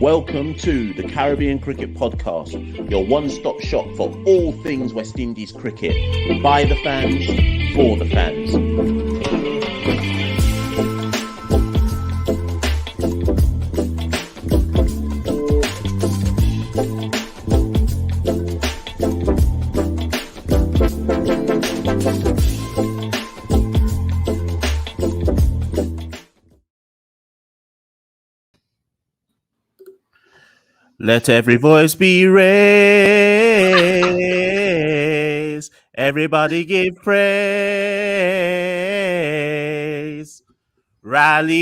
Welcome to the Caribbean Cricket Podcast, your one-stop shop for all things West Indies cricket. By the fans, for the fans. Let every voice be raised. Everybody give praise. Rally,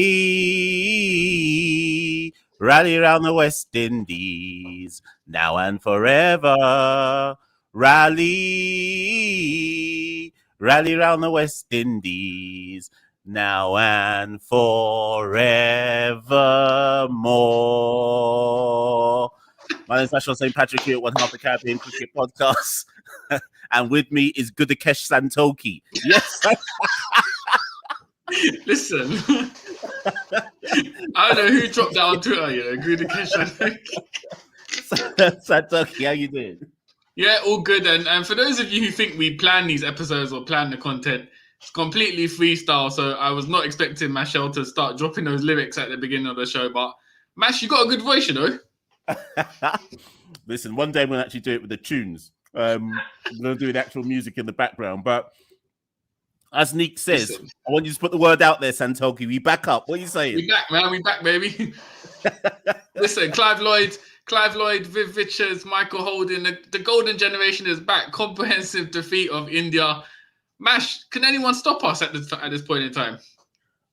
rally round the West Indies, now and forever. Rally, rally round the West Indies, now and forevermore. My name is National St. Patrick here at one half the Caribbean Cricket Podcast. And with me is Gudakesh Santoki. Yes. Listen, I don't know who dropped that on Twitter, Gudakesh Santoki. Santoki, how you doing? Yeah, all good. And for those of you who think we plan these episodes or plan the content, it's completely freestyle. So I was not expecting Mashel to start dropping those lyrics at the beginning of the show. But Mash, you got a good voice, you know. Listen, one day we'll actually do it with the tunes. We're going to do the actual music in the background. But as Nick says, listen, I want you to put the word out there, Santoki. We back up. What are you saying? We back, man. We back, baby. Listen, Clive Lloyd, Viv Richards, Michael Holden. The golden generation is back. Comprehensive defeat of India. Mash, can anyone stop us at this point in time?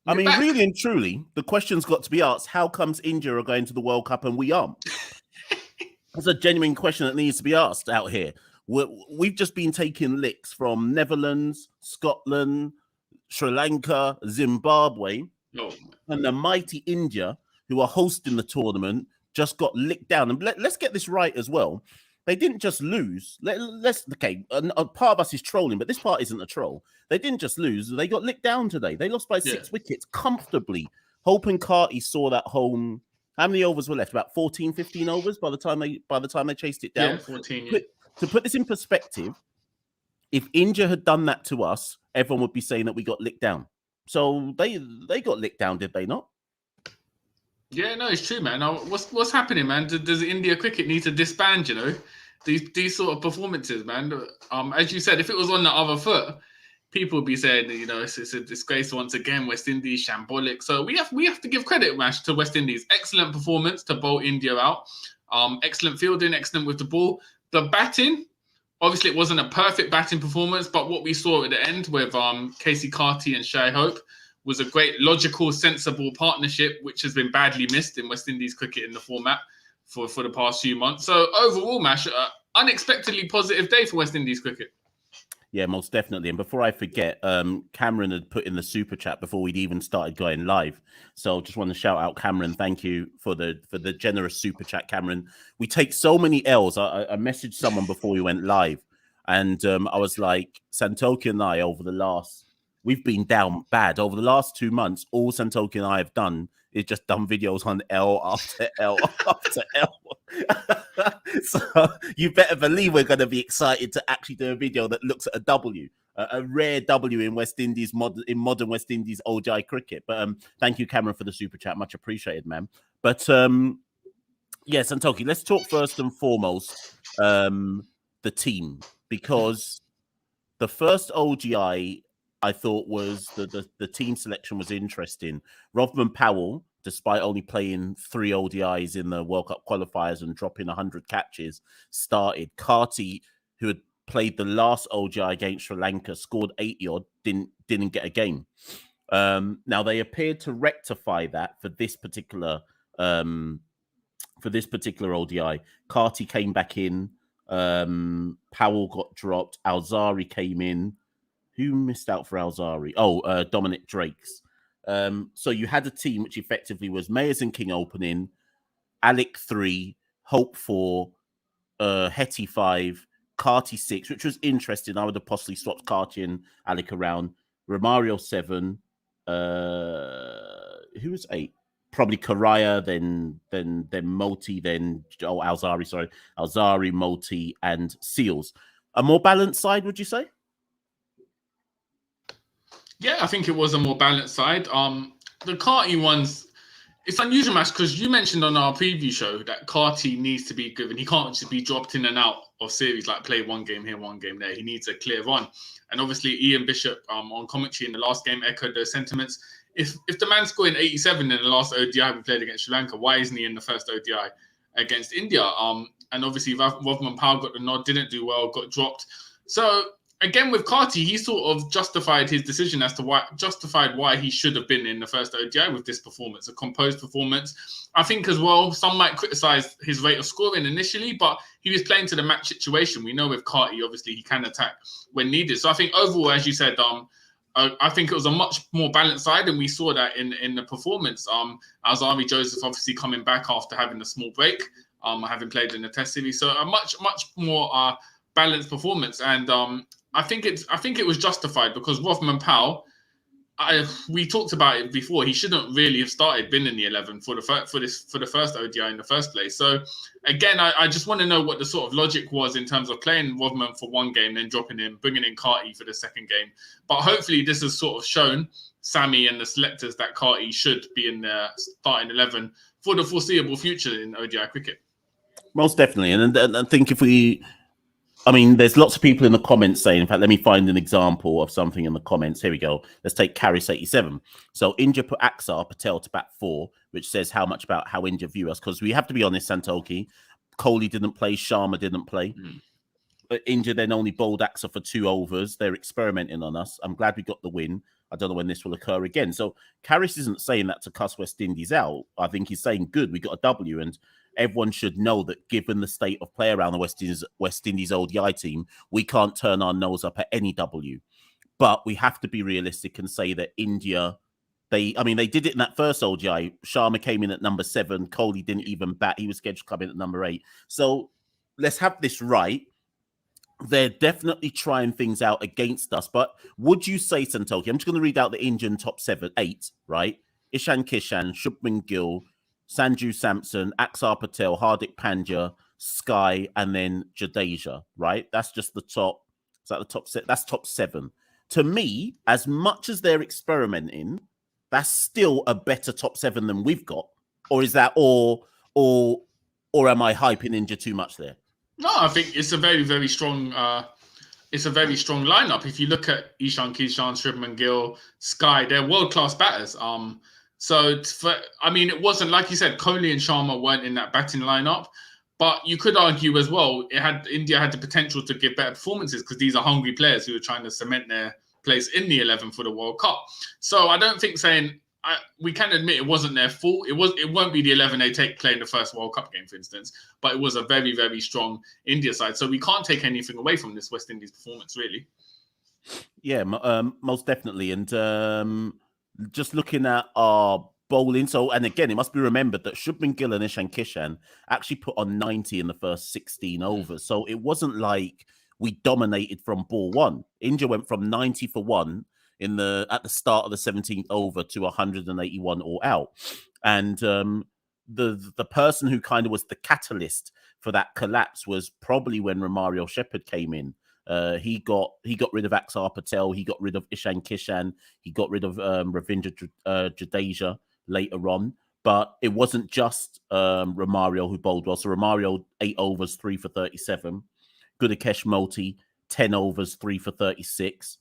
I mean, really and truly, the question's got to be asked, how comes India are going to the World Cup and we aren't? That's a genuine question that needs to be asked out here. We've just been taking licks from Netherlands, Scotland, Sri Lanka, Zimbabwe, and the mighty India, who are hosting the tournament, just got licked down. And let's get this right as well. They didn't just lose. Okay, a part of us is trolling, but this part isn't a troll. They didn't just lose. They got licked down today. They lost by 6 wickets comfortably. Hope and Carty saw that home. How many overs were left? About 14, 15 overs by the time they chased it down. Yeah, 14. Yeah. To put this in perspective, if India had done that to us, everyone would be saying that we got licked down. So they got licked down, did they not? Yeah, no, it's true, man. Now, what's happening, man? Does India cricket need to disband? You know, these sort of performances, man. As you said, if it was on the other foot, people would be saying, you know, it's a disgrace once again. West Indies shambolic. So we have to give credit, Mash, to West Indies. Excellent performance to bowl India out. Excellent fielding, excellent with the ball. The batting, obviously, it wasn't a perfect batting performance, but what we saw at the end with Keacy Carty and Shai Hope was a great, logical, sensible partnership, which has been badly missed in West Indies cricket in the format for the past few months. So overall, Mash, unexpectedly positive day for West Indies cricket. Yeah, most definitely. And before I forget, Cameron had put in the super chat before we'd even started going live. So just want to shout out Cameron. Thank you for the generous super chat, Cameron. We take so many L's. I messaged someone before we went live, and I was like, Santoki and I we've been down bad. Over the last 2 months, all Santoki and I have done is just done videos on L after L after L. So you better believe we're going to be excited to actually do a video that looks at a W, a rare W in West Indies, modern West Indies ODI cricket. But thank you, Cameron, for the super chat. Much appreciated, man. But yeah, Santoki, let's talk first and foremost the team, because the first ODI I thought was the team selection was interesting. Rovman Powell, despite only playing 3 ODIs in the World Cup qualifiers and dropping 100 catches, started. Carty, who had played the last ODI against Sri Lanka, scored 80-odd, didn't get a game. Now they appeared to rectify that for this particular ODI. Carty came back in. Powell got dropped. Alzari came in. Who missed out for Alzari? Dominic Drakes. So you had a team which effectively was Mayers and King opening, Alec 3, Hope 4, Hetty 5, Carty 6, which was interesting. I would have possibly swapped Carty and Alec around. Romario 7. Who was 8? probably Karaya, then Multi, then Alzari, Multi, and Seals. A more balanced side, would you say? Yeah, I think it was a more balanced side. The Carty ones, it's unusual match because you mentioned on our preview show that Carty needs to be given. He can't just be dropped in and out of series, like play one game here, one game there. He needs a clear run. And obviously, Ian Bishop on commentary in the last game echoed those sentiments. If the man's scoring 87 in the last ODI we played against Sri Lanka, why isn't he in the first ODI against India? And obviously, Rovman Powell got the nod, didn't do well, got dropped. So again, with Carty, he sort of justified his decision as to why he should have been in the first ODI with this performance, a composed performance. I think as well, some might criticize his rate of scoring initially, but he was playing to the match situation. We know with Carty, obviously, he can attack when needed. So I think overall, as you said, I think it was a much more balanced side, and we saw that in the performance. Alzari Joseph obviously coming back after having a small break, having played in the Test series, so a much more balanced performance. And I think it was justified because Rovman Powell, we talked about it before. He shouldn't really have been in the 11 for the first ODI in the first place. So again, I just want to know what the sort of logic was in terms of playing Rovman for one game, then dropping him, bringing in Carty for the second game. But hopefully, this has sort of shown Sammy and the selectors that Carty should be in the starting 11 for the foreseeable future in ODI cricket. Most definitely, and I think there's lots of people in the comments saying, in fact, let me find an example of something in the comments. Here we go. Let's take Karis87. So India put Axar Patel to bat 4, which says how much about how India view us. Because we have to be honest, Santoki, Kohli didn't play, Sharma didn't play. India then only bowled Axar for 2 overs. They're experimenting on us. I'm glad we got the win. I don't know when this will occur again. So Karis isn't saying that to cuss West Indies out. I think he's saying, good, we got a W. And everyone should know that given the state of play around the West Indies ODI team, we can't turn our nose up at any W. But we have to be realistic and say that India, they did it in that first ODI. Sharma came in at number 7. Kohli didn't even bat. He was scheduled to come in at number 8. So let's have this right. They're definitely trying things out against us. But would you say, Santoki, I'm just going to read out the Indian top 8, right? Ishan Kishan, Shubman Gill, Sanju Samson, Axar Patel, Hardik Pandya, Sky, and then Jadeja, right? That's just the top. Is that the top set? That's top 7. To me, as much as they're experimenting, that's still a better top 7 than we've got. Or is that or am I hyping India too much there? No, I think it's a very, very strong. It's a very strong lineup. If you look at Ishan Kishan, Shubman Gill, Sky, they're world-class batters. It wasn't, like you said, Kohli and Sharma weren't in that batting lineup, but you could argue as well, India had the potential to give better performances because these are hungry players who are trying to cement their place in the 11 for the World Cup. So I don't think we can admit it wasn't their fault. It won't be the 11 they play in the first World Cup game, for instance, but it was a very, very strong India side. So we can't take anything away from this West Indies performance, really. Yeah, most definitely. And just looking at our bowling. So, and again, it must be remembered that Shubman Gill and Ishan Kishan actually put on 90 in the first 16 overs. So it wasn't like we dominated from ball 1. India went from 90 for 1 at the start of the 17th over to 181 all out. And the person who kind of was the catalyst for that collapse was probably when Romario Shepherd came in. He got rid of Axar Patel. He got rid of Ishan Kishan. He got rid of Ravindra Jadeja later on. But it wasn't just Romario who bowled well. So Romario, 8 overs, 3 for 37. Gudakesh Multi, 10 overs, 3 for 36.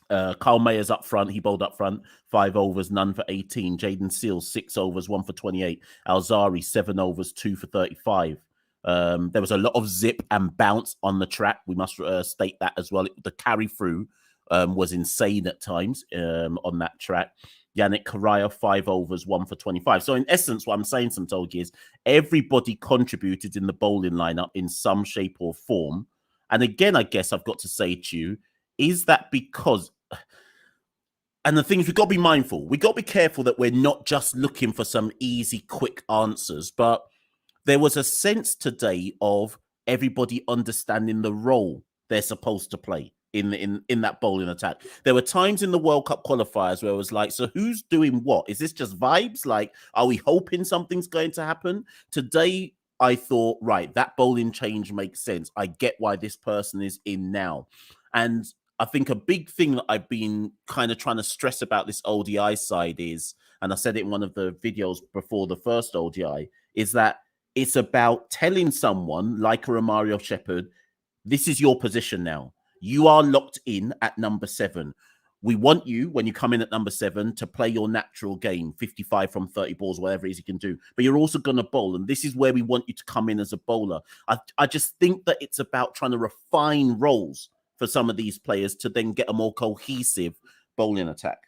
Carl Mayer's up front. He bowled up front. 5 overs, none for 18. Jaden Seals, 6 overs, 1 for 28. Alzari, 7 overs, 2 for 35. There was a lot of zip and bounce on the track. We must state that as well. The carry through was insane at times on that track. Yannick Karaya, 5 overs, 1 for 25. So in essence, what I'm saying, Santoki, is everybody contributed in the bowling lineup in some shape or form. And again, I guess I've got to say to you, is that because... And the thing is, we've got to be mindful. We've got to be careful that we're not just looking for some easy, quick answers, but there was a sense today of everybody understanding the role they're supposed to play. in that bowling attack. There were times in the World Cup qualifiers where it was like, so who's doing what? Is this just vibes? Like, are we hoping something's going to happen? Today, I thought, right, that bowling change makes sense. I get why this person is in now. And I think a big thing that I've been kind of trying to stress about this ODI side is, and I said it in one of the videos before the first ODI, is that it's about telling someone like a Romario Shepherd, this is your position now. You are locked in at number 7. We want you, when you come in at number 7, to play your natural game, 55 from 30 balls, whatever it is you can do. But you're also going to bowl, and this is where we want you to come in as a bowler. I just think that it's about trying to refine roles for some of these players to then get a more cohesive bowling attack.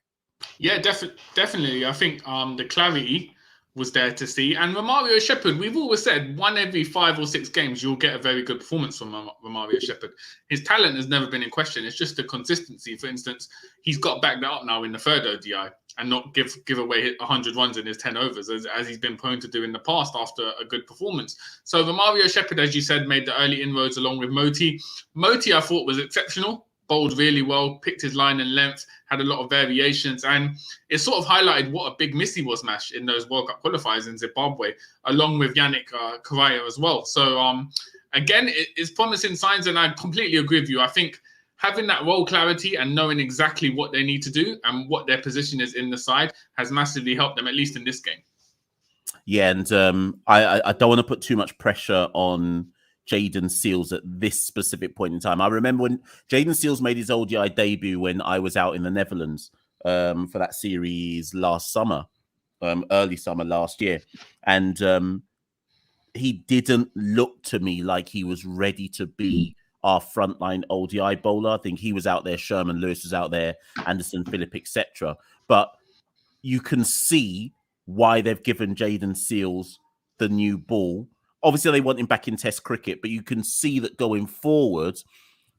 Yeah, definitely. I think the clarity was there to see. And Romario Shepherd, we've always said 1 every 5 or 6 games, you'll get a very good performance from Romario Shepherd. His talent has never been in question. It's just the consistency. For instance, he's got back that up now in the third ODI and not give away 100 runs in his 10 overs as he's been prone to do in the past after a good performance. So Romario Shepherd, as you said, made the early inroads along with Moti. Moti, I thought, was exceptional. Bowled really well, picked his line and length, had a lot of variations, and it sort of highlighted what a big miss he was, Mash, in those World Cup qualifiers in Zimbabwe, along with Yannick Correa as well. So, again, it's promising signs, and I completely agree with you. I think having that role clarity and knowing exactly what they need to do and what their position is in the side has massively helped them, at least in this game. Yeah, and I don't want to put too much pressure on Jayden Seales at this specific point in time. I remember when Jayden Seales made his ODI debut when I was out in the Netherlands for that series last summer, early summer last year. And he didn't look to me like he was ready to be our frontline ODI bowler. I think he was out there, Sherman Lewis was out there, Anderson, Phillip, etc. But you can see why they've given Jayden Seales the new ball. Obviously, they want him back in Test cricket, but you can see that going forward,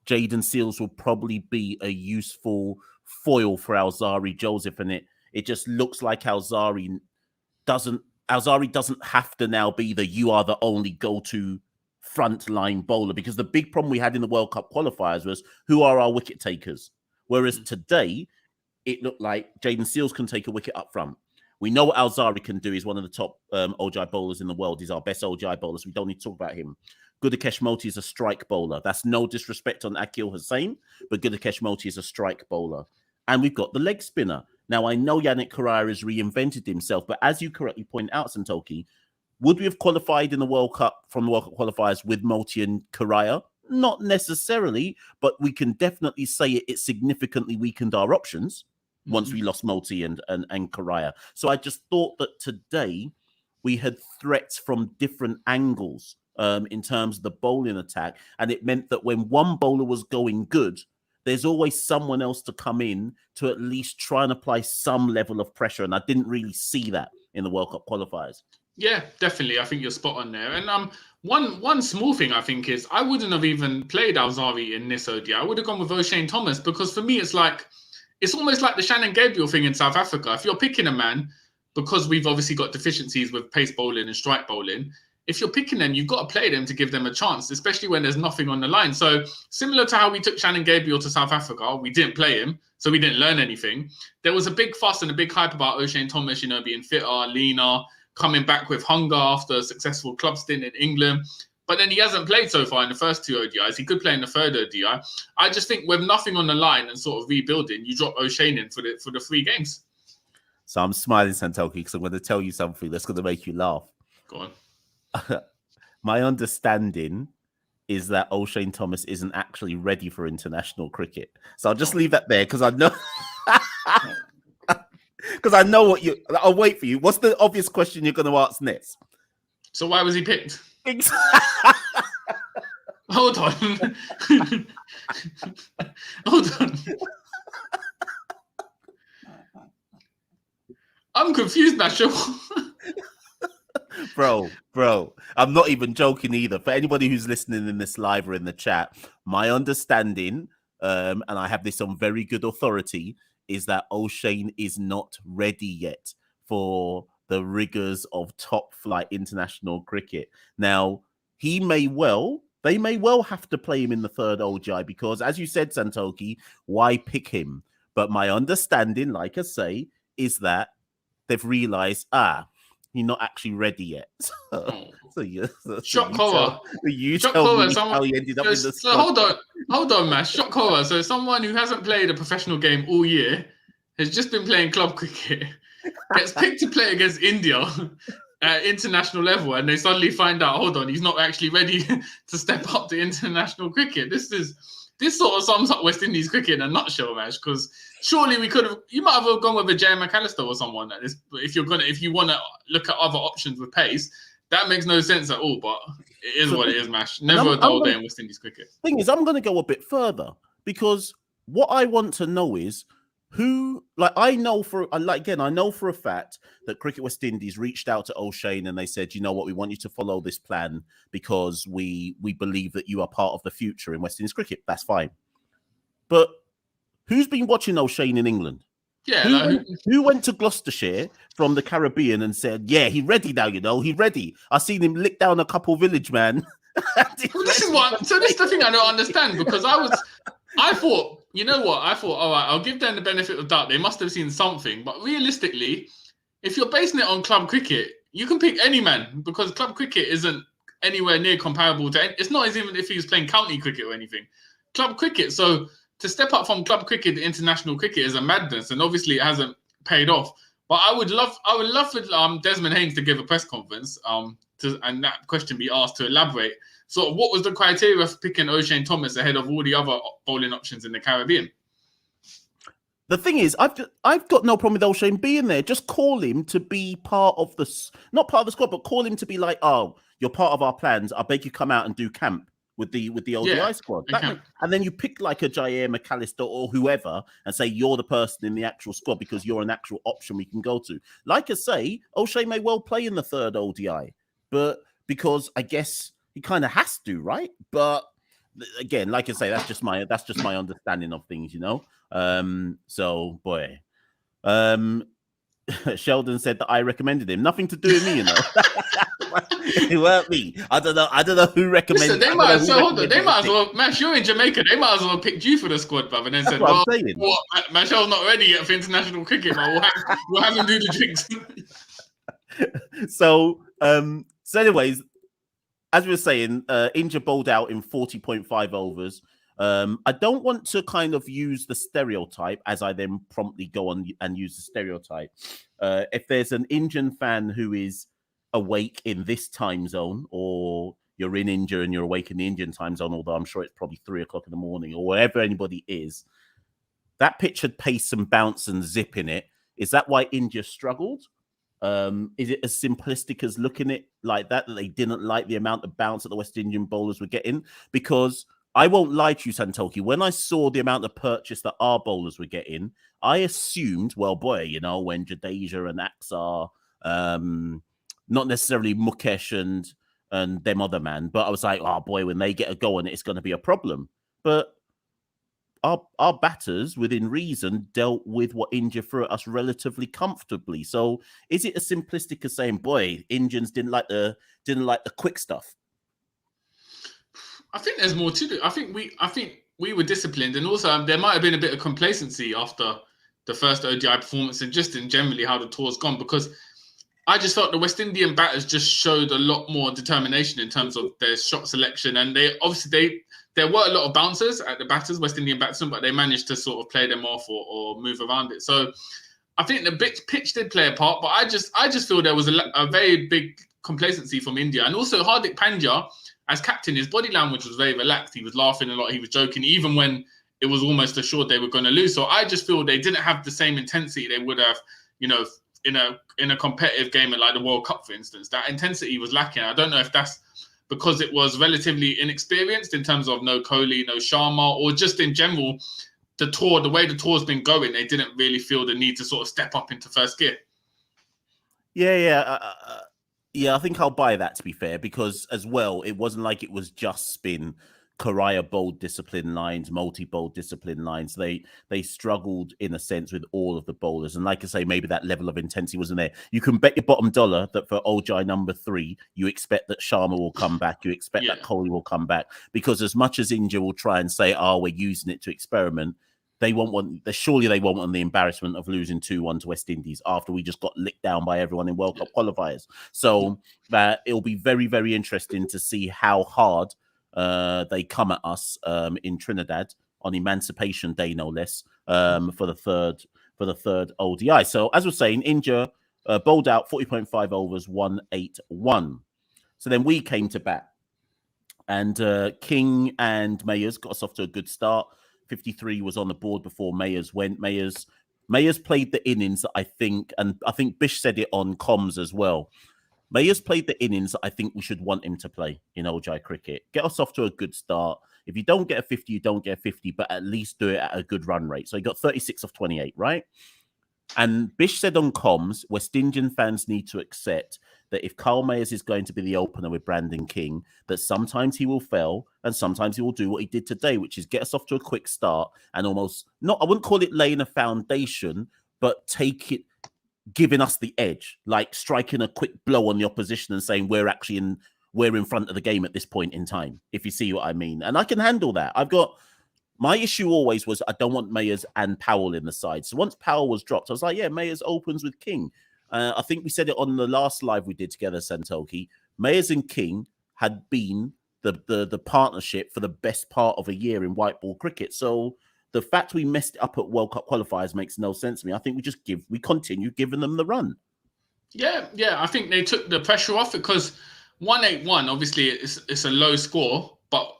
Jayden Seales will probably be a useful foil for Alzari Joseph, and it just looks like Alzari doesn't have to now be you are the only go-to frontline bowler, because the big problem we had in the World Cup qualifiers was who are our wicket takers, whereas today it looked like Jayden Seales can take a wicket up front. We know what Alzari can do. He's one of the top ODI bowlers in the world. He's our best ODI bowler, so we don't need to talk about him. Gudakesh Moti is a strike bowler. That's no disrespect on Akil Hussain, but Gudakesh Moti is a strike bowler. And we've got the leg spinner. Now, I know Yannick Correa has reinvented himself, but as you correctly point out, Santoki, would we have qualified in the World Cup from the World Cup qualifiers with Moti and Correa? Not necessarily, but we can definitely say it significantly weakened our options once we lost Moti and Correa. So I just thought that today we had threats from different angles in terms of the bowling attack. And it meant that when one bowler was going good, there's always someone else to come in to at least try and apply some level of pressure. And I didn't really see that in the World Cup qualifiers. Yeah, definitely. I think you're spot on there. And one small thing I think is I wouldn't have even played Alzari in this ODI. I would have gone with O'Shane Thomas, because for me, it's almost like the Shannon Gabriel thing in South Africa. If you're picking a man, because we've obviously got deficiencies with pace bowling and strike bowling, if you're picking them, you've got to play them to give them a chance, especially when there's nothing on the line. So similar to how we took Shannon Gabriel to South Africa, we didn't play him, so we didn't learn anything. There was a big fuss and a big hype about O'Shane Thomas, being fitter, leaner, coming back with hunger after a successful club stint in England. But then he hasn't played so far in the first 2 ODIs. He could play in the third ODI. I just think with nothing on the line and sort of rebuilding, you drop O'Shane in for the 3 games. So I'm smiling, Santoki, because I'm going to tell you something that's going to make you laugh. Go on. My understanding is that O'Shane Thomas isn't actually ready for international cricket. So I'll just leave that there, because I know... Because I know what I'll wait for you. What's the obvious question you're going to ask next? So why was he picked? Hold on. Hold on. I'm confused, Nacho. Bro, I'm not even joking either. For anybody who's listening in this live or in the chat, my understanding, and I have this on very good authority, is that O'Shane is not ready yet for the rigors of top flight international cricket. Now, he may well They may well have to play him in the third ODI because, as you said, Santoki, why pick him? But my understanding, like I say, is that they've realised, he's not actually ready yet. Shock horror. You tell me how he ended up in the So squad. hold on, man. Shock horror. So someone who hasn't played a professional game all year has just been playing club cricket, gets picked to play against India at international level, and they suddenly find out, hold on, he's not actually ready to step up to international cricket. This sort of sums up West Indies cricket in a nutshell, Mash. Because surely you might have gone with a J.M. McAllister or someone at this. If you want to look at other options with pace, that makes no sense at all. But it is what it is, Mash. Never a dull day in West Indies cricket. Thing is, I'm going to go a bit further because what I want to know is who, I know for a fact that Cricket West Indies reached out to O'Shane and they said, you know what, we want you to follow this plan because we believe that you are part of the future in West Indies cricket. That's fine. But who's been watching O'Shane in England? Yeah, who went to Gloucestershire from the Caribbean and said, yeah, he's ready now, he's ready. I've seen him lick down a couple village man. This is the thing I don't understand because I thought, you know what? I thought, all right, I'll give them the benefit of doubt. They must have seen something. But realistically, if you're basing it on club cricket, you can pick any man because club cricket isn't anywhere near comparable to... It's not as even if he was playing county cricket or anything. Club cricket. So to step up from club cricket to international cricket is a madness. And obviously it hasn't paid off. But I would love for Desmond Haynes to give a press conference and that question be asked to elaborate. So what was the criteria for picking O'Shane Thomas ahead of all the other bowling options in the Caribbean? The thing is, I've got no problem with O'Shane being there. Just call him to be part of not part of the squad, but call him to be like, oh, you're part of our plans. I beg you come out and do camp with the ODI squad. And then you pick like a Jair McAllister or whoever and say you're the person in the actual squad because you're an actual option we can go to. Like I say, O'Shane may well play in the third ODI, but because I guess he kind of has to, right? But again, like I say, that's just my understanding of things, So boy, Sheldon said that I recommended him. Nothing to do with me, It weren't me. I don't know who recommended. Listen, they might as well. Mash, you're in Jamaica. They might as well picked you for the squad, brother. And then said, "Well, Mashel's not ready yet for international cricket, but we'll have him do the drinks." So anyways. As we were saying, India bowled out in 40.5 overs. I don't want to kind of use the stereotype as I then promptly go on and use the stereotype. If there's an Indian fan who is awake in this time zone, or you're in India and you're awake in the Indian time zone, although I'm sure it's probably 3 o'clock in the morning or wherever anybody is, that pitch had pace and bounce and zip in it. Is that why India struggled? Is it as simplistic as looking at it like that they didn't like the amount of bounce that the West Indian bowlers were getting? Because I won't lie to you, Santoki, when I saw the amount of purchase that our bowlers were getting, I assumed, well, boy, when Jadeja and Axar, not necessarily Mukesh and them other man, but I was like, oh boy, when they get a go on it, it's going to be a problem. But our batters, within reason, dealt with what India threw at us relatively comfortably. So, is it as simplistic as saying, "Boy, Indians didn't like the quick stuff"? I think there's more to it. I think we were disciplined, and also there might have been a bit of complacency after the first ODI performance, and just in generally how the tour's gone. Because I just felt the West Indian batters just showed a lot more determination in terms of their shot selection, and there were a lot of bouncers at the batters, West Indian batsmen, but they managed to sort of play them off or move around it. So I think the pitch did play a part, but I just feel there was a very big complacency from India. And also Hardik Pandya, as captain, his body language was very relaxed. He was laughing a lot. He was joking, even when it was almost assured they were going to lose. So I just feel they didn't have the same intensity they would have, in a competitive game at like the World Cup, for instance. That intensity was lacking. I don't know if that's because it was relatively inexperienced in terms of no Kohli, no Sharma, or just in general, the way the tour's been going, they didn't really feel the need to sort of step up into first gear. Yeah. I think I'll buy that, to be fair, because as well, it wasn't like it was just spin. Karaya bowled discipline lines, multi-bowled discipline lines. They struggled in a sense with all of the bowlers. And like I say, maybe that level of intensity wasn't there. You can bet your bottom dollar that for Ojai number 3, you expect that Sharma will come back. You expect that Kohli will come back. Because as much as India will try and say, oh, we're using it to experiment, surely they won't want the embarrassment of losing 2-1 to West Indies after we just got licked down by everyone in World Cup qualifiers. So it'll be very, very interesting to see how hard they come at us in Trinidad on Emancipation Day, no less, for the third ODI. So as we're saying, India bowled out 40.5 overs, 181. So then we came to bat, and King and Mayers got us off to a good start. 53 was on the board before Mayers went. Mayers played the innings that I think Bish said it on comms as well. Mayers played the innings that I think we should want him to play in ODI cricket. Get us off to a good start. If you don't get a 50, you don't get a 50, but at least do it at a good run rate. So he got 36 of 28, right? And Bish said on comms, West Indian fans need to accept that if Carl Mayers is going to be the opener with Brandon King, that sometimes he will fail and sometimes he will do what he did today, which is get us off to a quick start and almost, I wouldn't call it laying a foundation, but giving us the edge, like striking a quick blow on the opposition and saying we're in front of the game at this point in time, if you see what I mean. And I can handle that. My issue always was I don't want Mayers and Powell in the side. So once Powell was dropped, I was like, yeah, Mayers opens with King. I think we said it on the last live we did together, Santoki. Mayers and King had been the partnership for the best part of a year in white ball cricket. So the fact we messed it up at World Cup qualifiers makes no sense to me. I think we continue giving them the run. Yeah, I think they took the pressure off because 181, obviously it's a low score, but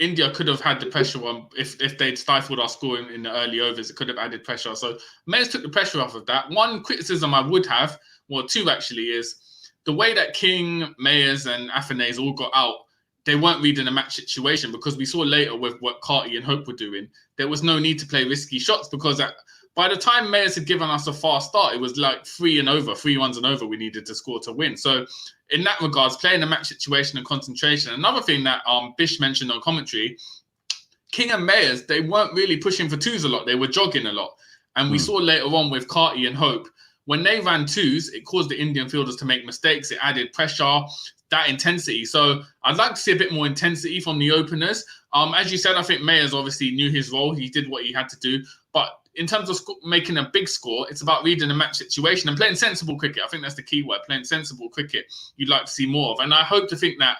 India could have had the pressure on if they'd stifled our scoring in the early overs. It could have added pressure. So Mayers took the pressure off of that. One criticism I would have, well, two actually, is the way that King, Mayers, and Afanese all got out. They weren't reading a match situation because we saw later with what Carty and Hope were doing, there was no need to play risky shots because by the time Mayers had given us a fast start, it was like 3 runs and over we needed to score to win. So in that regards, playing a match situation and concentration. Another thing that Bish mentioned on commentary, King and Mayers, they weren't really pushing for twos a lot. They were jogging a lot. And we saw later on with Carty and Hope, when they ran twos, it caused the Indian fielders to make mistakes. It added pressure, that intensity. So I'd like to see a bit more intensity from the openers. As you said, I think Mayers obviously knew his role. He did what he had to do. But in terms of making a big score, it's about reading a match situation and playing sensible cricket. I think that's the key word, playing sensible cricket you'd like to see more of. And I hope to think that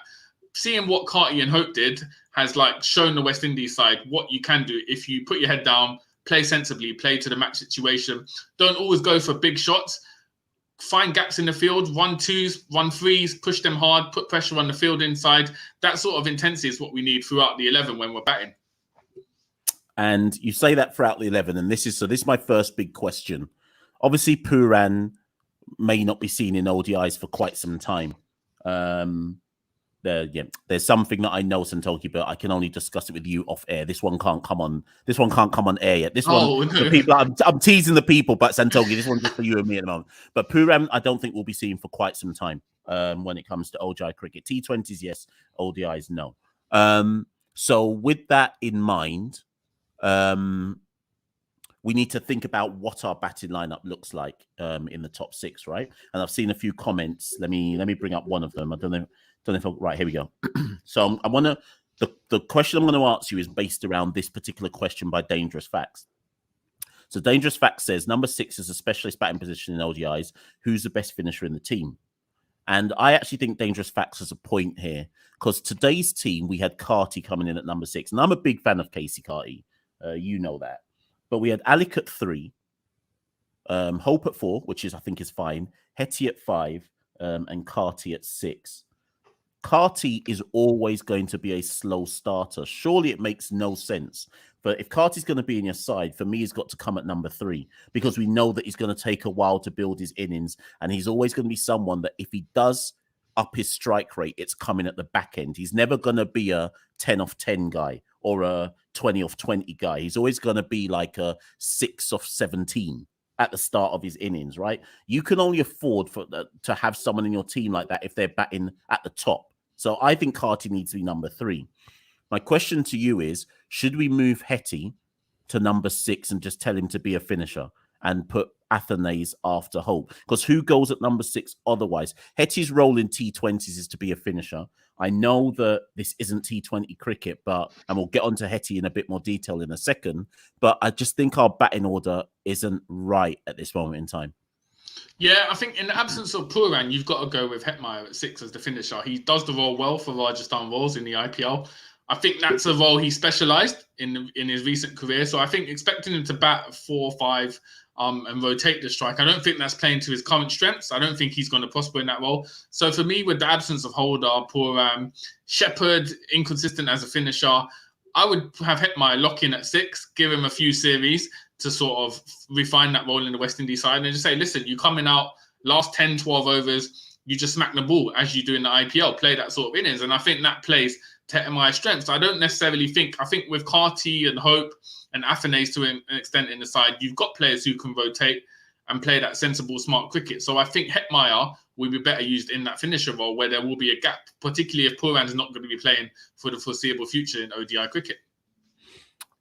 seeing what Carty and Hope did has shown the West Indies side what you can do if you put your head down, play sensibly, play to the match situation. Don't always go for big shots. Find gaps in the field, run twos, run threes, push them hard, put pressure on the field inside. That sort of intensity is what we need throughout the 11 when we're batting. And you say that throughout the 11, and this is my first big question. Obviously, Pooran may not be seen in ODIs for quite some time. There's something that I know, Santoki, but I can only discuss it with you off air. This one can't come on. This one can't come on air yet. This one, the people. I'm teasing the people, but Santoki, this one's just for you and me at the moment. But Pooran, I don't think we'll be seeing for quite some time. When it comes to ODI cricket, T20s, yes. ODIs, no. So with that in mind, we need to think about what our batting lineup looks like in the top 6, right? And I've seen a few comments. Let me bring up one of them. I don't know if right, here we go. So I want to the question I'm going to ask you is based around this particular question by Dangerous Facts. So Dangerous Facts says number 6 is a specialist batting position in ODIs. Who's the best finisher in the team? And I actually think Dangerous Facts has a point here because today's team, we had Carty coming in at number 6. And I'm a big fan of Keacy Carty. You know that. But we had Alec at 3, Hope at 4, which I think is fine, Hetty at 5, and Carty at 6. Carty is always going to be a slow starter. Surely it makes no sense. But if Carty's going to be in your side, for me, he's got to come at number 3 because we know that he's going to take a while to build his innings. And he's always going to be someone that if he does up his strike rate, it's coming at the back end. He's never going to be a 10 off 10 guy or a 20 off 20 guy. He's always going to be like a 6 off 17 at the start of his innings, right? You can only afford to have someone in your team like that if they're batting at the top. So I think Carty needs to be number 3. My question to you is, should we move Hetty to number 6 and just tell him to be a finisher and put Athanaze after Hope? Because who goes at number 6 otherwise? Hetty's role in T20s is to be a finisher. I know that this isn't T20 cricket, and we'll get onto Hetty in a bit more detail in a second, but I just think our batting order isn't right at this moment in time. Yeah, I think in the absence of Pooran, you've got to go with Hetmyer at 6 as the finisher. He does the role well for Rajasthan Royals in the IPL. I think that's a role he specialised in his recent career. So I think expecting him to bat 4 or 5 and rotate the strike, I don't think that's playing to his current strengths. I don't think he's going to prosper in that role. So for me, with the absence of Holder, Pooran, Shepherd, inconsistent as a finisher, I would have Hetmyer lock in at 6, give him a few series to sort of refine that role in the West Indies side and just say, listen, you coming out last 10, 12 overs, you just smack the ball as you do in the IPL, play that sort of innings. And I think that plays to Hetmyer's strengths. I don't necessarily think, I think with Carty and Hope and Athanaze to an extent in the side, you've got players who can rotate and play that sensible, smart cricket. So I think Hetmyer will be better used in that finisher role where there will be a gap, particularly if Pooran is not going to be playing for the foreseeable future in ODI cricket.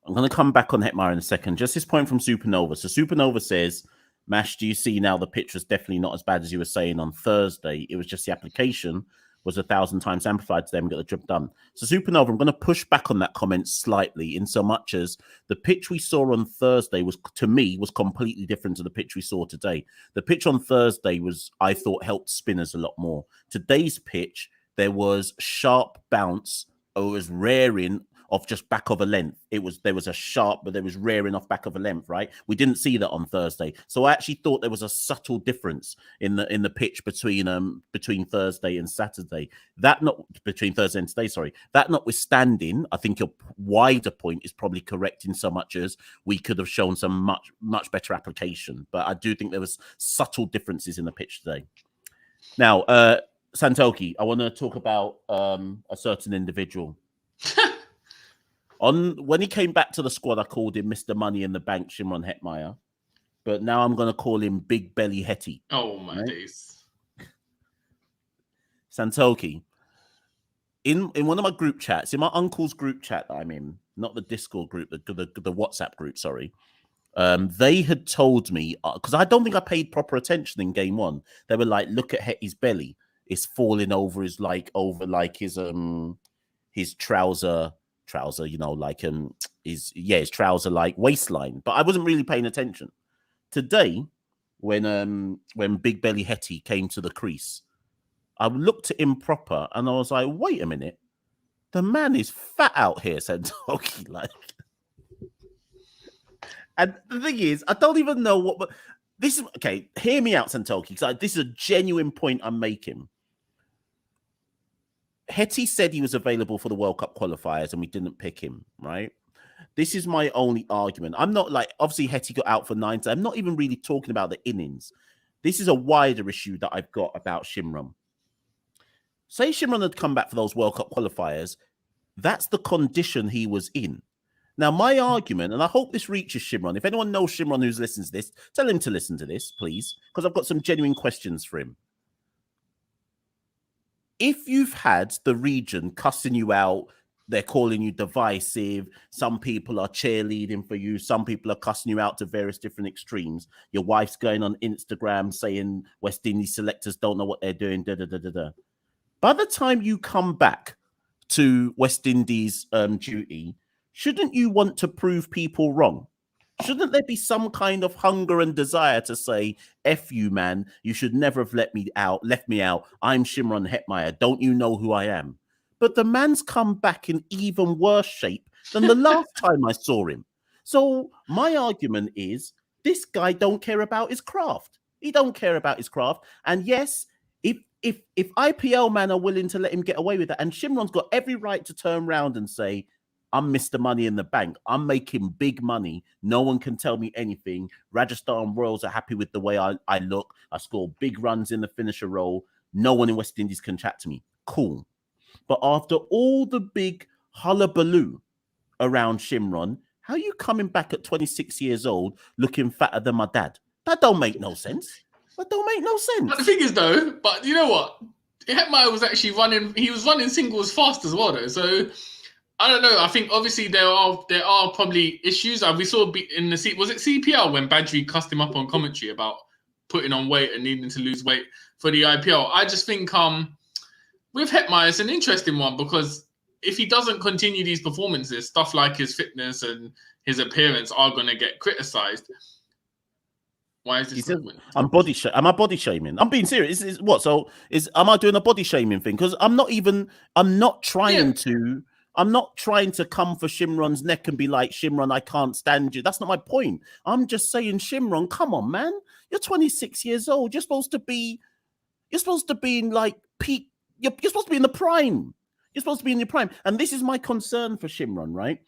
I'm going to come back on Hetmyer in a second. Just this point from Supernova. So Supernova says, Mash, do you see now the pitch was definitely not as bad as you were saying on Thursday? It was just the application was 1,000 times amplified to them and get the job done. So Supernova, I'm going to push back on that comment slightly in so much as the pitch we saw on Thursday was, to me, was completely different to the pitch we saw today. The pitch on Thursday was, I thought, helped spinners a lot more. Today's pitch, there was sharp bounce, or it was rearing off just back of a length. There was a sharp, but there was rearing off back of a length, right? We didn't see that on Thursday. So I actually thought there was a subtle difference in the pitch between Thursday and Saturday. That not between Thursday and today, sorry. That notwithstanding, I think your wider point is probably correct in so much as we could have shown some much better application. But I do think there was subtle differences in the pitch today. Now, Santoki, I want to talk about a certain individual. When he came back to the squad, I called him Mr. Money in the Bank, Shimron Hetmyer. But now I'm going to call him Big Belly Hetty. Oh, my days. Santoki, in one of my group chats, in my uncle's group chat that I'm in, not the Discord group, the WhatsApp group, sorry, they had told me, because I don't think I paid proper attention in game 1. They were like, look at Hetty's belly. It's falling over his trouser, you know, like his trouser like waistline. But I wasn't really paying attention. Today, when Big Belly Hetty came to the crease, I looked at him proper and I was like, wait a minute, the man is fat out here, Santoki. Like, and the thing is, I don't even know what, but this is okay. Hear me out, Santoki, because this is a genuine point I'm making. Hetty said he was available for the World Cup qualifiers and we didn't pick him, right? This is my only argument. I'm not like, obviously Hetty got out for 90. I'm not even really talking about the innings. This is a wider issue that I've got about Shimron. Say Shimron had come back for those World Cup qualifiers, that's the condition he was in. Now, my argument, and I hope this reaches Shimron, if anyone knows Shimron who's listening to this, tell him to listen to this, please, because I've got some genuine questions for him. If you've had the region cussing you out, they're calling you divisive, some people are cheerleading for you, some people are cussing you out to various different extremes. Your wife's going on Instagram saying West Indies selectors don't know what they're doing, da-da-da-da-da. By the time you come back to West Indies duty, shouldn't you want to prove people wrong? Shouldn't there be some kind of hunger and desire to say, F you, man, you should never have left me out. I'm Shimron Hetmyer. Don't you know who I am? But the man's come back in even worse shape than the last time I saw him. So my argument is this guy don't care about his craft. He don't care about his craft. And yes, if IPL man are willing to let him get away with that, and Shimron's got every right to turn around and say, I'm Mr. Money in the Bank. I'm making big money. No one can tell me anything. Rajasthan Royals are happy with the way I look. I score big runs in the finisher role. No one in West Indies can chat to me. Cool. But after all the big hullabaloo around Shimron, how are you coming back at 26 years old looking fatter than my dad? That don't make no sense. That don't make no sense. But the thing is, though, but you know what? Hetmyer was actually running. He was running singles fast as well, though. So I don't know. I think obviously there are probably issues. We saw in the was it CPL when Badri cussed him up on commentary about putting on weight and needing to lose weight for the IPL. I just think with Hetmyer, it's an interesting one because if he doesn't continue these performances, stuff like his fitness and his appearance are going to get criticised. Why is this? Am I body shaming? I'm being serious. Is what? So am I doing a body shaming thing? Because I'm not trying to come for Shimron's neck and be like, Shimron, I can't stand you. That's not my point. I'm just saying, Shimron, come on, man. You're 26 years old. You're supposed to be in like peak. You're supposed to be in the prime. You're supposed to be in your prime. And this is my concern for Shimron, right?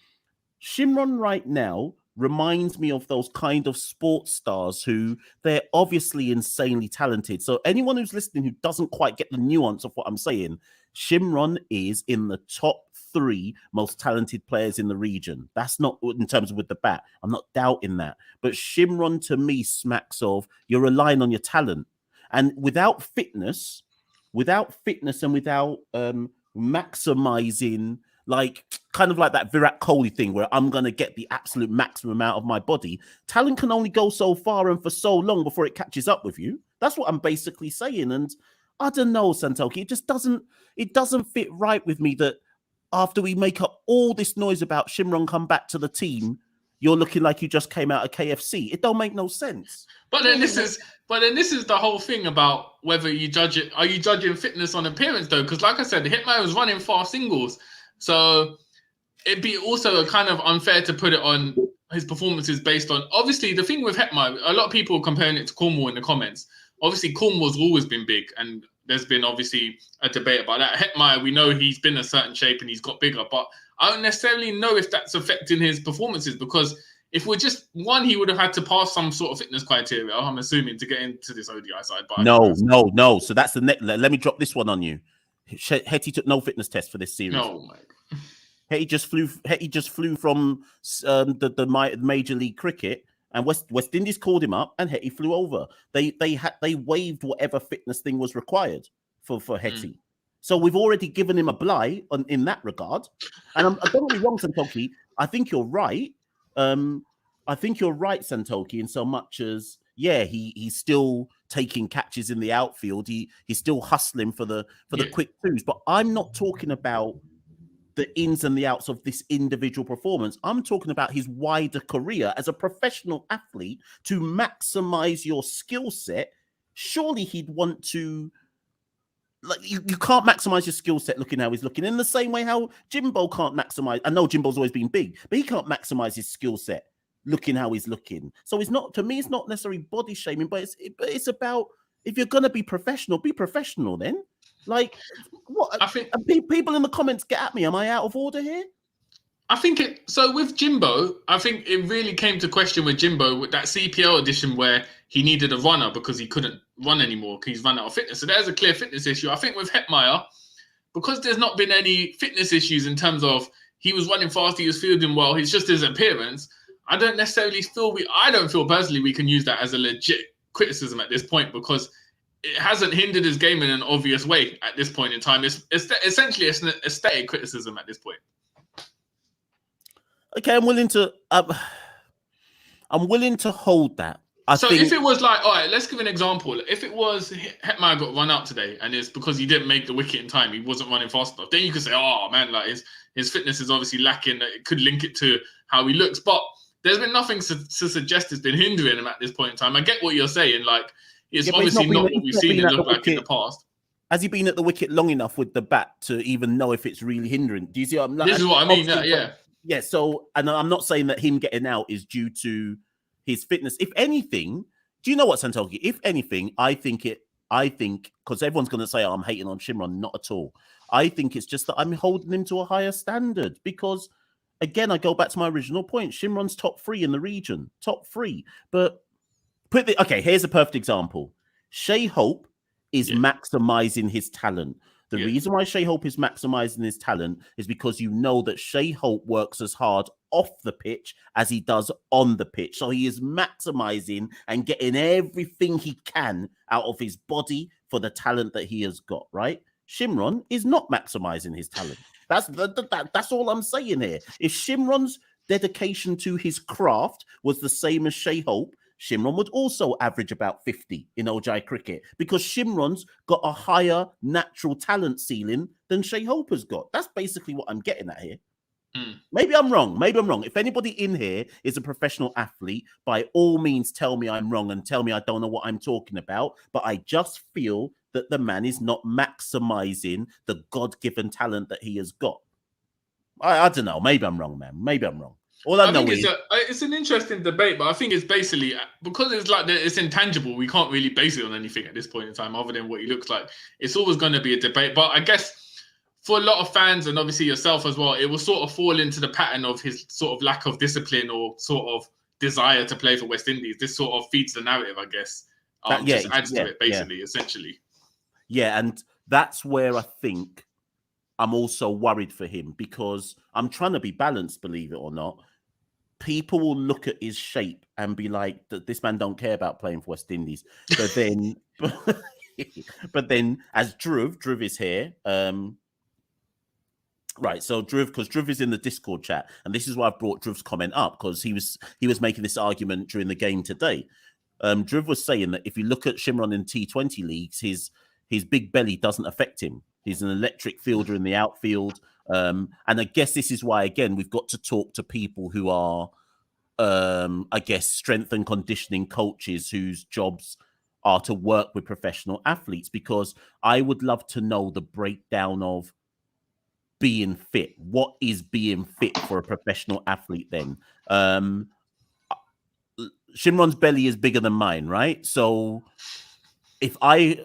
Shimron right now reminds me of those kind of sports stars who they're obviously insanely talented. So anyone who's listening who doesn't quite get the nuance of what I'm saying, Shimron is in the top 3 most talented players in the region. That's not in terms of with the bat. I'm not doubting that. But Shimron to me smacks of you're relying on your talent. And without fitness and without maximizing, like kind of like that Virat Kohli thing where I'm going to get the absolute maximum out of my body. Talent can only go so far and for so long before it catches up with you. That's what I'm basically saying. And I don't know, Santoki, it doesn't fit right with me that after we make up all this noise about Shimron come back to the team, you're looking like you just came out of KFC. It don't make no sense. But then this is the whole thing about whether you judge it. Are you judging fitness on appearance though? Because like I said, Hetmyer was running fast singles. So it'd be also kind of unfair to put it on his performances based on, obviously, the thing with Hetmyer, a lot of people are comparing it to Cornwall in the comments. Obviously, Cornwall's always been big, and there's been obviously a debate about that. Hetmyer, we know he's been a certain shape and he's got bigger, but I don't necessarily know if that's affecting his performances because if we're just one, he would have had to pass some sort of fitness criteria, I'm assuming, to get into this ODI side. But no. So that's the next. Let me drop this one on you. Hetty took no fitness test for this series. No, my God. Hetty just flew from the Major League Cricket, and West Indies called him up, and Hetty flew over. They waived whatever fitness thing was required for Hetty. So we've already given him a bly in that regard. And I don't get me wrong, Santoki. I think you're right. Santoki, in so much as he's still taking catches in the outfield. He's still hustling for the quick twos. But I'm not talking about the ins and the outs of this individual performance. I'm talking about his wider career as a professional athlete to maximize your skill set. Surely he'd want to. Like you can't maximize your skill set looking how he's looking. In the same way how Jimbo can't maximize. I know Jimbo's always been big, but he can't maximize his skill set looking how he's looking. So it's not, to me, it's not necessarily body shaming, but it's about, if you're gonna be professional then. Like what? I think people in the comments get at me. Am I out of order here? I think so with Jimbo, I think it really came to question with Jimbo with that CPL edition where he needed a runner because he couldn't run anymore because he's run out of fitness. So there's a clear fitness issue. I think with Hetmyer, because there's not been any fitness issues in terms of he was running fast, he was fielding well, it's just his appearance. I don't necessarily feel I don't feel personally we can use that as a legit criticism at this point because it hasn't hindered his game in an obvious way at this point in time. It's essentially an aesthetic criticism at this point. Okay, I'm willing to hold that. If it was like, all right, let's give an example. If it was Hetmyer got run out today and it's because he didn't make the wicket in time, he wasn't running fast enough, then you could say, oh man, like his fitness is obviously lacking. It could link it to how he looks, but there's been nothing to suggest it's been hindering him at this point in time. I get what you're saying. Like, it's obviously not what we've seen it look like in the past. Has he been at the wicket long enough with the bat to even know if it's really hindering? Do you see what I'm like? This is what I mean, yeah. Yeah, so, and I'm not saying that him getting out is due to his fitness. If anything, do you know what, Santoki? If anything, I think, because everyone's going to say, oh, I'm hating on Shimron, not at all. I think it's just that I'm holding him to a higher standard because, again, I go back to my original point. Shimron's top 3 in the region, top 3. But, here's a perfect example. Shai Hope is maximizing his talent. The reason why Shai Hope is maximizing his talent is because you know that Shai Hope works as hard off the pitch as he does on the pitch. So he is maximizing and getting everything he can out of his body for the talent that he has got, right? Shimron is not maximizing his talent. That's all I'm saying here. If Shimron's dedication to his craft was the same as Shai Hope, Shimron would also average about 50 in ODI cricket because Shimron's got a higher natural talent ceiling than Shai Hope has got. That's basically what I'm getting at here. Maybe I'm wrong. If anybody in here is a professional athlete, by all means tell me I'm wrong and tell me I don't know what I'm talking about. But I just feel that the man is not maximizing the God-given talent that he has got. I don't know. Maybe I'm wrong, man. Maybe I'm wrong. All I know is it's an interesting debate, but I think it's basically because it's like it's intangible. We can't really base it on anything at this point in time, other than what he looks like. It's always going to be a debate, but I guess for a lot of fans and obviously yourself as well, it will sort of fall into the pattern of his sort of lack of discipline or sort of desire to play for West Indies. This sort of feeds the narrative, I guess. Just adds to it, basically, essentially. Yeah, and that's where I think I'm also worried for him because I'm trying to be balanced, believe it or not. People will look at his shape and be like, this man don't care about playing for West Indies. But then, but then as Dhruv is here, right, so because Dhruv is in the Discord chat, and this is why I've brought Dhruv's comment up, because he was making this argument during the game today. Dhruv was saying that if you look at Shimron in T20 leagues, his big belly doesn't affect him. He's an electric fielder in the outfield. And I guess this is why, again, we've got to talk to people who are, I guess, strength and conditioning coaches whose jobs are to work with professional athletes, because I would love to know the breakdown of being fit. What is being fit for a professional athlete then? Shimron's belly is bigger than mine, right? So if I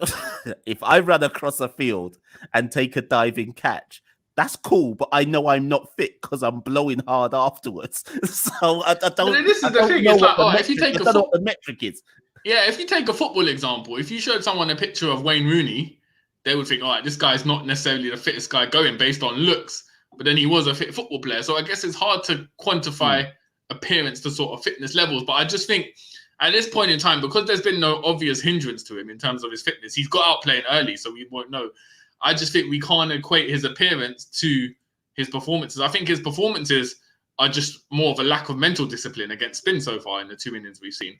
run across a field and take a diving catch, that's cool, but I know I'm not fit because I'm blowing hard afterwards. So I don't. But this is the thing. It's like, if you take I don't know what the metric is. Yeah, if you take a football example, if you showed someone a picture of Wayne Rooney, they would think, all right, this guy's not necessarily the fittest guy going based on looks, but then he was a fit football player. So I guess it's hard to quantify appearance to sort of fitness levels. But I just think at this point in time, because there's been no obvious hindrance to him in terms of his fitness, he's got out playing early, so we won't know. I just think we can't equate his appearance to his performances. I think his performances are just more of a lack of mental discipline against spin so far in the 2 innings we've seen.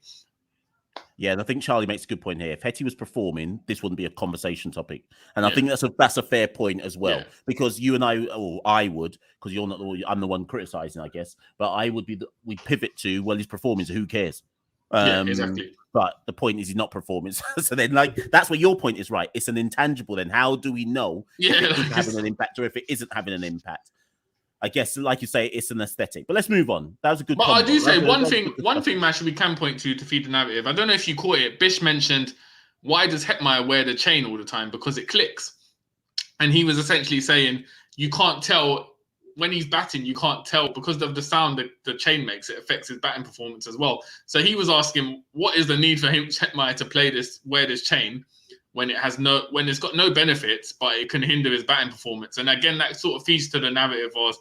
Yeah, and I think Charlie makes a good point here. If Hetty was performing, this wouldn't be a conversation topic. And I think that's a fair point as well. Because you and I would, because you're not, I'm the one criticizing, I guess. But we'd pivot to, well, he's performing, so who cares? Exactly. But the point is he's not performing. So then, that's where your point is right. It's an intangible. Then how do we know if it is having an impact or if it isn't having an impact? I guess, like you say, it's an aesthetic. But let's move on. That was a good. But I do say one thing, Mash, we can point to feed the narrative. I don't know if you caught it. Bish mentioned, why does Hetmeyer wear the chain all the time? Because it clicks. And he was essentially saying, you can't tell when he's batting, you can't tell because of the sound that the chain makes. It affects his batting performance as well. So he was asking, what is the need for Hetmeyer to wear this chain when it's got no benefits, but it can hinder his batting performance? And again, that sort of feeds to the narrative of,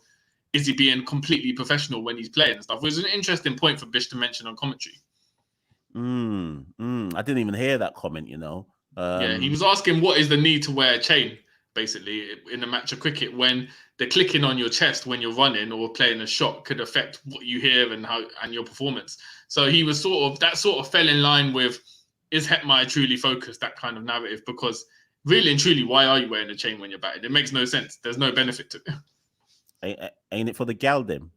is he being completely professional when he's playing and stuff? It was an interesting point for Bish to mention on commentary. I didn't even hear that comment, you know. Yeah, he was asking what is the need to wear a chain, basically, in a match of cricket when the clicking on your chest when you're running or playing a shot could affect what you hear and your performance. So he was sort of fell in line with, is Hetmeyer truly focused, that kind of narrative? Because really and truly, why are you wearing a chain when you're batting? It makes no sense. There's no benefit to it. Ain't it for the gal then?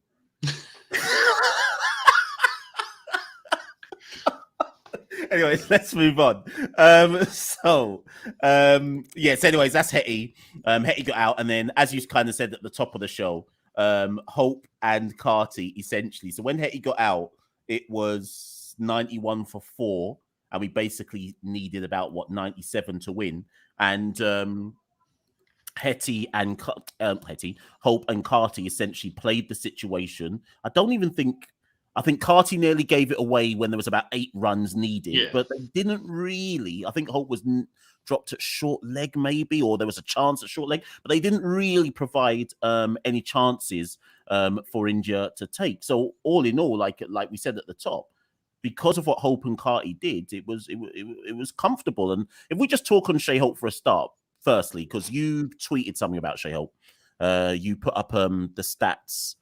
Anyways, let's move on. Anyways, that's Hetty. Hetty got out, and then, as you kind of said at the top of the show, Hope and Carty, essentially. So when Hetty got out, it was 91 for 4, and we basically needed about, 97 to win. And Hope and Carty essentially played the situation. I think Carty nearly gave it away when there was about 8 runs needed, but they didn't really. I think Hope was dropped at short leg maybe, or there was a chance at short leg, but they didn't really provide any chances for India to take. So all in all, like we said at the top, because of what Hope and Carty did, it was comfortable. And if we just talk on Shai Hope for a start, firstly, because you tweeted something about Shai Hope. You put up the stats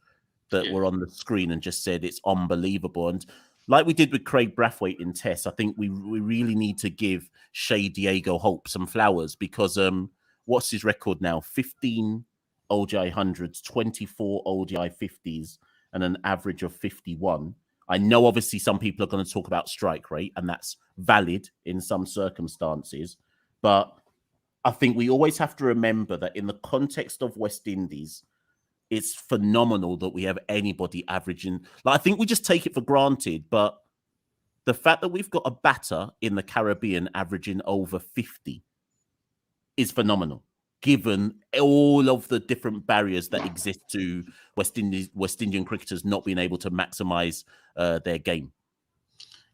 that were on the screen and just said it's unbelievable. And like we did with Craig Brathwaite in Test, I think we really need to give Shai Diego Hope some flowers, because what's his record now? 15 ODI 100s, 24 ODI 50s, and an average of 51. I know obviously some people are going to talk about strike rate, and that's valid in some circumstances, but I think we always have to remember that in the context of West Indies, it's phenomenal that we have anybody averaging. Like, I think we just take it for granted, but the fact that we've got a batter in the Caribbean averaging over 50 is phenomenal, given all of the different barriers that exist to West Indian cricketers not being able to maximize their game.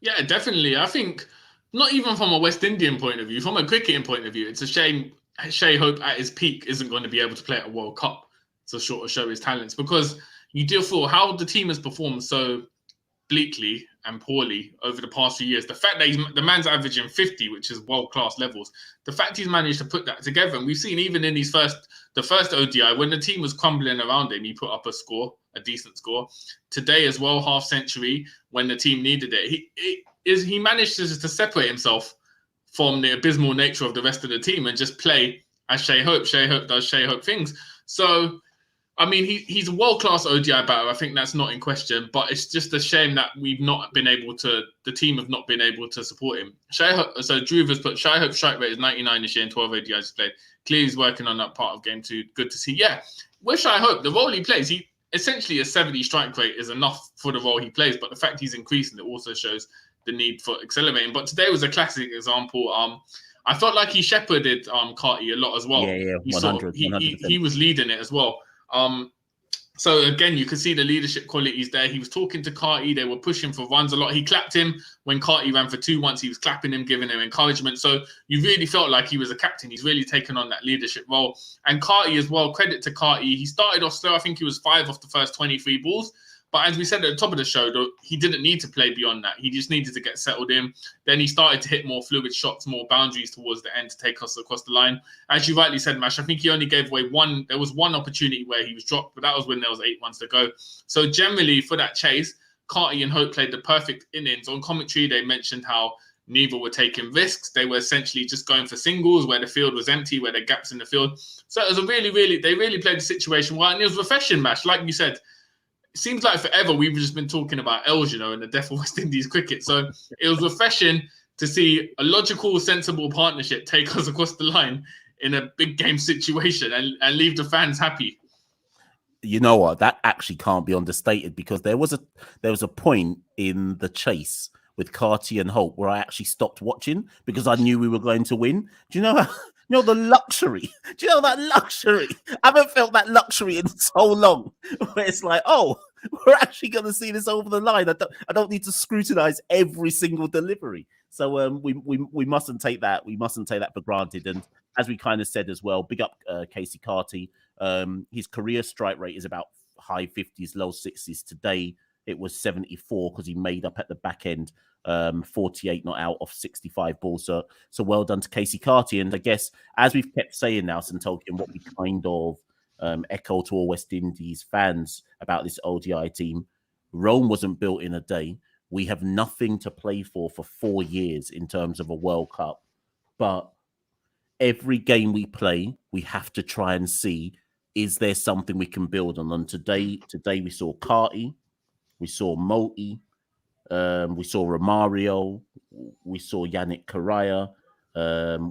Yeah, definitely. I think not even from a West Indian point of view, from a cricketing point of view, it's a shame Shai Hope at his peak isn't going to be able to play at a World Cup to sort of show his talents, because you do feel how the team has performed so bleakly and poorly over the past few years. The fact that the man's averaging 50, which is world-class levels, the fact he's managed to put that together, and we've seen even in the first ODI, when the team was crumbling around him, he put up a decent score. Today as well, half century, when the team needed it. He managed to separate himself from the abysmal nature of the rest of the team and just play as Shai Hope. Shai Hope does Shai Hope things. So, I mean, he's a world-class ODI batter. I think that's not in question, but it's just a shame that the team have not been able to support him. Shai Hope, so Dhruv has put Shai Hope strike rate is 99 this year and 12 ODIs played. Clearly he's working on that part of game 2. Good to see. Yeah, with Shai Hope, the role he plays, he essentially a 70 strike rate is enough for the role he plays, but the fact he's increasing it also shows the need for accelerating. But today was a classic example. I felt like he shepherded Carty a lot as well. Yeah, 100, he was leading it as well. So again, you could see the leadership qualities there. He was talking to Carty. They were pushing for runs a lot. He clapped him when Carty ran for 2 once. He was clapping him, giving him encouragement. So you really felt like he was a captain. He's really taken on that leadership role. And Carty as well, credit to Carty. He started off slow. I think he was 5 off the first 23 balls. But as we said at the top of the show, he didn't need to play beyond that. He just needed to get settled in. Then he started to hit more fluid shots, more boundaries towards the end to take us across the line. As you rightly said, Mash, I think he only gave away one. There was one opportunity where he was dropped, but that was when there was 8 runs to go. So generally for that chase, Carty and Hope played the perfect innings. On commentary, they mentioned how neither were taking risks. They were essentially just going for singles where the field was empty, where there were gaps in the field. So it was they really played the situation well. And it was refreshing, Mash. Like you said, it seems like forever we've just been talking about Els, and the death of West Indies cricket. So it was refreshing to see a logical, sensible partnership take us across the line in a big game situation and leave the fans happy. You know what? That actually can't be understated, because there was a point in the chase with Carty and Hope where I actually stopped watching because I knew we were going to win. Do you know the luxury? Do you know that luxury? I haven't felt that luxury in so long. Where it's like, oh, we're actually going to see this over the line. I don't need to scrutinize every single delivery. So we mustn't take that. We mustn't take that for granted. And as we kind of said as well, big up Keacy Carty. His career strike rate is about high 50s, low 60s. Today it was 74 because he made up at the back end. 48 not out of 65 balls. So well done to Keacy Carty. And I guess, as we've kept saying now, Tolkien, what we kind of echo to all West Indies fans about this ODI team, Rome wasn't built in a day. We have nothing to play for 4 years in terms of a World Cup. But every game we play, we have to try and see, is there something we can build on? And today we saw Carty, we saw Moti, we saw Romario, we saw Yannick Correa,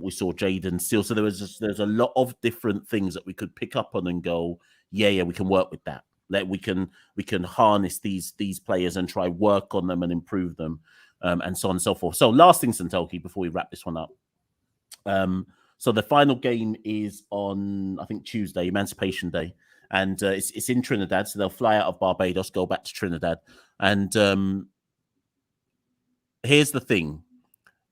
we saw Jaden Seal. So there's a lot of different things that we could pick up on and go, yeah, we can work with that. We can harness these players and try work on them and improve them, and so on and so forth. So last thing, Santoki, before we wrap this one up. So the final game is on, I think, Tuesday, Emancipation Day. And it's in Trinidad. So they'll fly out of Barbados, go back to Trinidad. And here's the thing.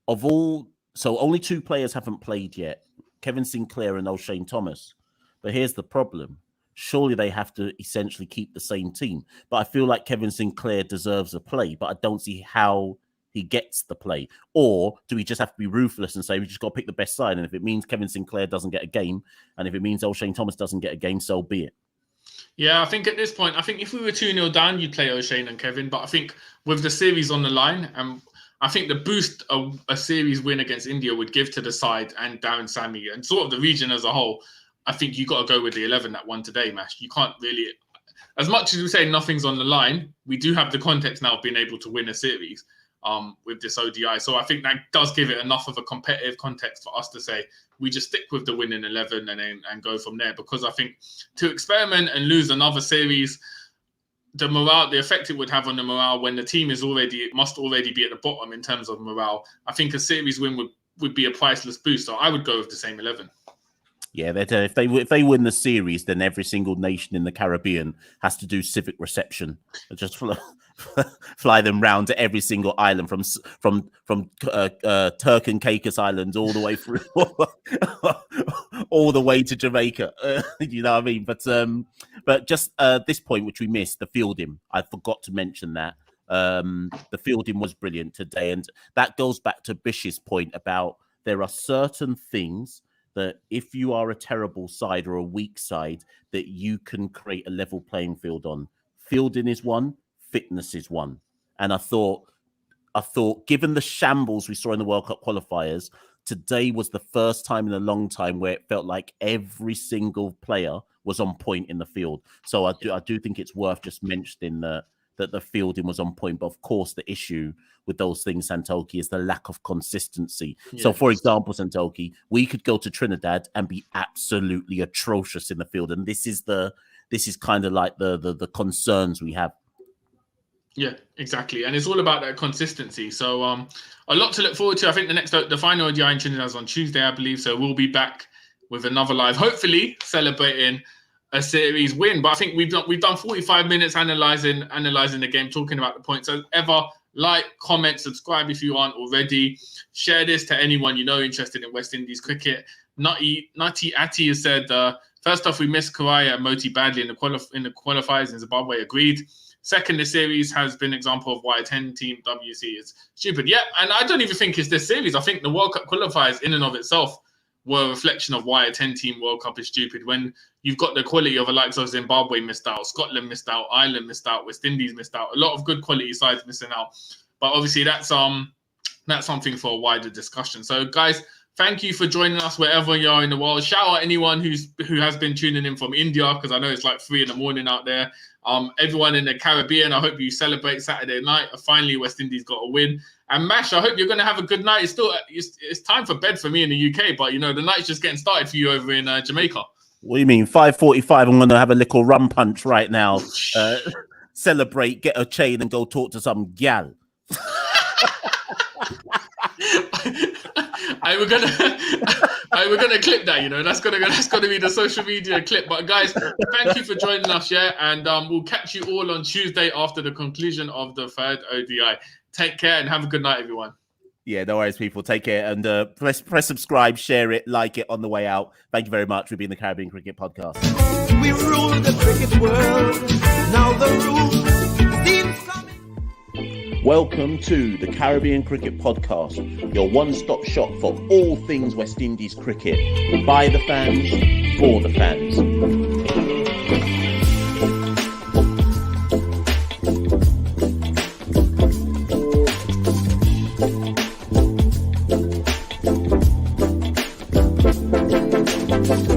So only 2 players haven't played yet. Kevin Sinclair and O'Shane Thomas. But here's the problem. Surely they have to essentially keep the same team. But I feel like Kevin Sinclair deserves a play. But I don't see how he gets the play? Or do we just have to be ruthless and say we just got to pick the best side? And if it means Kevin Sinclair doesn't get a game, and if it means O'Shane Thomas doesn't get a game, so be it. Yeah, I think at this point, I think if we were 2-0 down, you'd play O'Shane and Kevin. But I think with the series on the line, I think the boost a series win against India would give to the side and Darren Sammy and sort of the region as a whole, I think you got to go with the 11 that won today, Mash. You can't really, as much as we say nothing's on the line, we do have the context now of being able to win a series with this ODI. So I think that does give it enough of a competitive context for us to say we just stick with the winning 11 and go from there. Because I think to experiment and lose another series, the morale, the effect it would have on the morale when the team must already be at the bottom in terms of morale, I think a series win would be a priceless boost. So I would go with the same 11. Yeah, if they win the series, then every single nation in the Caribbean has to do civic reception. Just fly them round to every single island from Turk and Caicos Islands all the way through, all the way to Jamaica. You know what I mean? But just this point, which we missed, the fielding. I forgot to mention that. The fielding was brilliant today, and that goes back to Bish's point about there are certain things that if you are a terrible side or a weak side, that you can create a level playing field on. Fielding is one, fitness is one. And I thought, given the shambles we saw in the World Cup qualifiers, today was the first time in a long time where it felt like every single player was on point in the field. So I do think it's worth just mentioning that the fielding was on point. But of course, the issue with those things, Santoki, is the lack of consistency. Yes. So, for example, Santoki, we could go to Trinidad and be absolutely atrocious in the field, and this is kind of like the concerns we have. Yeah, exactly, and it's all about that consistency. So, a lot to look forward to. I think the final ODI in Trinidad is on Tuesday, I believe. So we'll be back with another live, hopefully celebrating a series win. But I think we've done 45 minutes analyzing the game, talking about the points. As ever, like, comment, subscribe if you aren't already. Share this to anyone you know interested in West Indies cricket. Nutty Atty has said, first off, we missed Karaya and Moti badly in the qualifiers in Zimbabwe. Agreed. Second, the series has been an example of why a 10-team WC is stupid. Yeah, and I don't even think it's this series. I think the World Cup qualifiers in and of itself were a reflection of why a 10-team World Cup is stupid. When you've got the quality of the likes of Zimbabwe missed out, Scotland missed out, Ireland missed out, West Indies missed out, a lot of good quality sides missing out. But obviously that's something for a wider discussion. So guys, thank you for joining us wherever you are in the world. Shout out anyone who has been tuning in from India, because I know it's like 3 a.m. out there. Everyone in the Caribbean, I hope you celebrate Saturday night. Finally, West Indies got a win. And Mash, I hope you're going to have a good night. It's time for bed for me in the UK, but the night's just getting started for you over in Jamaica. What do you mean? 5:45. I'm going to have a little rum punch right now. Celebrate, get a chain, and go talk to some gal. We're gonna clip that, that's gonna be the social media clip. But guys, thank you for joining us, and we'll catch you all on Tuesday after the conclusion of the third ODI. Take care and have a good night, everyone. Yeah, no worries, people. Take care and press subscribe, share it, like it on the way out. Thank you very much for being the Caribbean Cricket Podcast. We rule the cricket world. Now the rules seem coming. Welcome to the Caribbean Cricket Podcast, your one-stop shop for all things West Indies cricket. By the fans, for the fans.